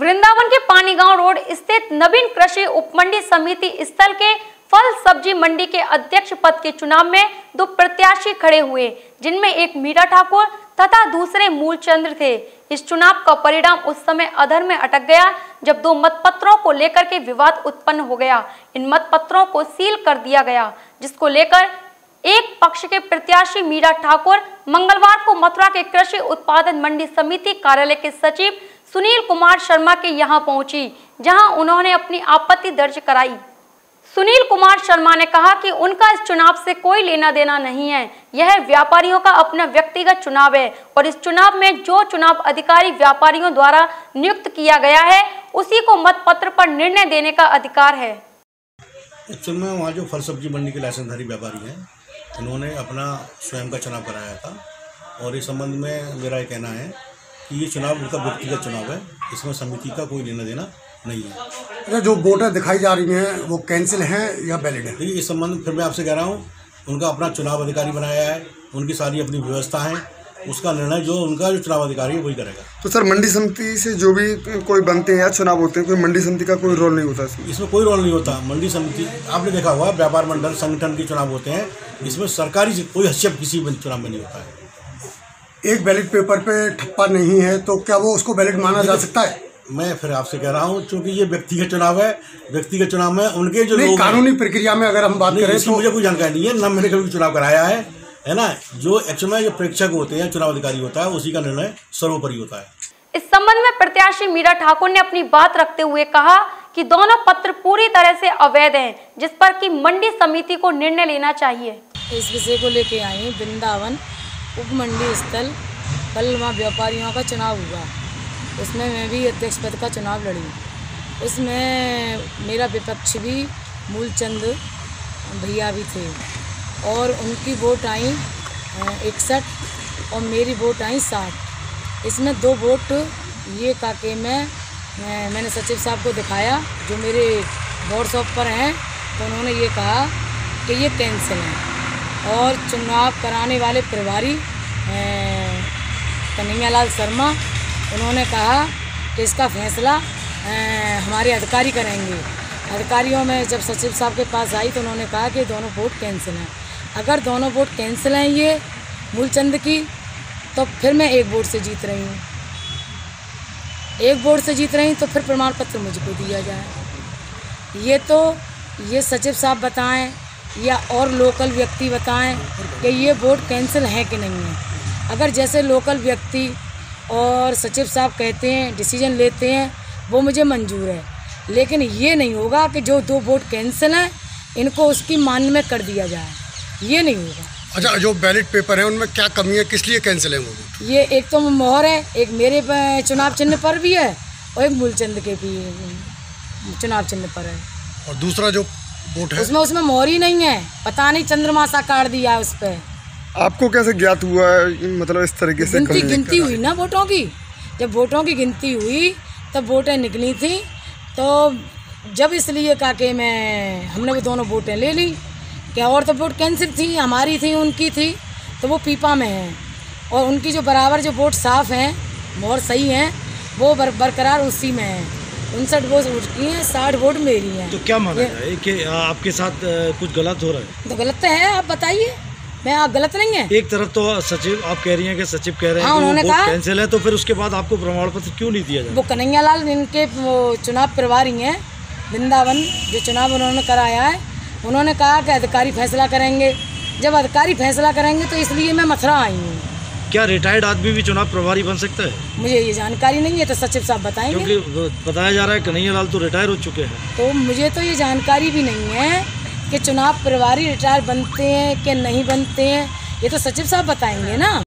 वृंदावन के पानी गांव रोड स्थित नवीन कृषि उपमंडी समिति स्थल के फल सब्जी मंडी के अध्यक्ष पद के चुनाव में दो प्रत्याशी खड़े हुए, जिनमें एक मीरा ठाकुर तथा दूसरे मूलचंद्र थे। इस चुनाव का परिणाम उस समय अधर में अटक गया जब दो मतपत्रों को लेकर के विवाद उत्पन्न हो गया। इन मतपत्रों को सील कर दिया गया, जिसको लेकर एक पक्ष के प्रत्याशी मीरा ठाकुर मंगलवार को मथुरा के कृषि उत्पादन मंडी समिति कार्यालय के सचिव सुनील कुमार शर्मा के यहां पहुंची, जहां उन्होंने अपनी आपत्ति दर्ज कराई। सुनील कुमार शर्मा ने कहा कि उनका इस चुनाव से कोई लेना देना नहीं है, यह व्यापारियों का अपना व्यक्तिगत चुनाव है और इस चुनाव में जो चुनाव अधिकारी व्यापारियों द्वारा नियुक्त किया गया है उसी को मतपत्र पर निर्णय देने का अधिकार है। एक्चुअल में वहाँ जो फल सब्जी मंडी के लाइसेंसधारी व्यापारी हैं, इन्होंने अपना स्वयं का चुनाव कराया था और इस संबंध में मेरा ये कहना है कि ये चुनाव उनका व्यक्तिगत चुनाव है, इसमें समिति का कोई लेना देना नहीं है। अच्छा, जो वोटर दिखाई जा रही हैं वो कैंसिल हैं या वैलिड है? देखिए, इस संबंध में फिर मैं आपसे कह रहा हूँ, उनका अपना चुनाव अधिकारी बनाया है, उनकी सारी अपनी व्यवस्था है, उसका निर्णय जो उनका जो चुनाव अधिकारी है वही करेगा। तो सर, मंडी समिति से जो भी कोई बनते हैं या चुनाव होते हैं, कोई मंडी समिति का कोई रोल नहीं होता इसमें कोई रोल नहीं होता। मंडी समिति आपने देखा हुआ, व्यापार मंडल संगठन के चुनाव होते हैं, इसमें सरकारी कोई हस्तक्षेप किसी चुनाव में नहीं होता है। एक बैलेट पेपर पे ठप्पा नहीं है तो क्या वो उसको बैलेट माना जा सकता है? मैं फिर आपसे कह रहा हूँ, क्योंकि ये व्यक्तिगत चुनाव है, व्यक्तिगत चुनाव में उनके जो लोग कानूनी प्रक्रिया में अगर हम बात करें तो मुझे कोई जानकारी नहीं है, ना मैंने कभी चुनाव कराया है ना। जो एक्चुअल में जो प्रेक्षक होते हैं, चुनाव अधिकारी होता है, उसी का निर्णय सर्वोपरि होता है। इस संबंध में प्रत्याशी मीरा ठाकुर ने अपनी बात रखते हुए कहा कि दोनों पत्र पूरी तरह से अवैध हैं, जिस पर कि मंडी समिति को निर्णय लेना चाहिए। इस विषय को लेके आई वृंदावन उपमंडी स्थल, कल वहाँ व्यापारियों का चुनाव हुआ, उसमें मैं भी अध्यक्ष पद का चुनाव लड़ी। उसमें मेरा विपक्ष भी मूलचंद भैया भी थे और उनकी वोट आई 61 और मेरी वोट आई 60। इसमें 2 वोट ये काके मैंने सचिव साहब को दिखाया जो मेरे व्हाट्सएप पर हैं, तो उन्होंने ये कहा कि ये कैंसिल है। और चुनाव कराने वाले प्रभारी कन्हैयालाल शर्मा, उन्होंने कहा कि इसका फैसला हमारे अधिकारी करेंगे। अधिकारियों में जब सचिव साहब के पास आई तो उन्होंने कहा कि दोनों वोट कैंसिल हैं। अगर दोनों वोट कैंसिल हैं ये मूलचंद की, तो फिर मैं 1 वोट से जीत रही हूँ। 1 वोट से जीत रही तो फिर प्रमाण पत्र मुझको दिया जाए। ये सचिव साहब बताएं या और लोकल व्यक्ति बताएं कि ये वोट कैंसिल है कि नहीं है। अगर जैसे लोकल व्यक्ति और सचिव साहब कहते हैं, डिसीजन लेते हैं, वो मुझे मंजूर है, लेकिन ये नहीं होगा कि जो 2 वोट कैंसिल हैं इनको उसकी मान्य में कर दिया जाए, ये नहीं होगा। अच्छा, जो बैलेट पेपर है उनमें क्या कमी है, किस लिए कैंसिल है वो वोट? ये एक तो मोहर है, एक मेरे चुनाव चिन्ह पर भी है और एक मूलचंद के भी चुनाव चिन्ह पर है। और दूसरा जो वोट है उसमें मोहर ही नहीं है, पता नहीं चंद्रमासा काट दिया है उस पर। आपको कैसे ज्ञात हुआ है, मतलब इस तरीके से गिनती हुई ना वोटों की, जब वोटों की गिनती हुई तब वोटें निकली थी, तो जब इसलिए कहा कि हमने वो दोनों वोटें ले ली। क्या और तो वोट कैंसिल थी, हमारी थी, उनकी थी, तो वो पीपा में है और उनकी जो बराबर जो वोट साफ हैं, मोहर सही हैं, वो बरकरार उसी में है। 59 वोट उसकी हैं, 60 वोट मेरी हैं। तो क्या माना जाए कि आपके साथ कुछ गलत हो रहा है? तो गलत तो है, आप बताइए, मैं आप गलत नहीं है। एक तरफ तो सचिव आप कह रही हैं कि सचिव कह रहे हैं हाँ, कि वो वोट कैंसिल है, तो फिर उसके बाद आपको प्रमाण पत्र क्यों नहीं दिया जाए? वो कन्हैयालाल इनके चुनाव प्रभारी हैं वृंदावन, जो चुनाव उन्होंने कराया है, उन्होंने कहा कि अधिकारी फैसला करेंगे। जब अधिकारी फैसला करेंगे तो इसलिए मैं मथुरा आई हूँ। क्या रिटायर्ड आदमी भी चुनाव प्रभारी बन सकता है? मुझे ये जानकारी नहीं है, तो सचिव साहब बताएंगे। क्योंकि बताया जा रहा है कन्हैयालाल तो रिटायर हो चुके हैं। तो मुझे तो ये जानकारी भी नहीं है कि चुनाव प्रभारी रिटायर बनते हैं कि नहीं बनते हैं, ये तो सचिव साहब बताएंगे ना।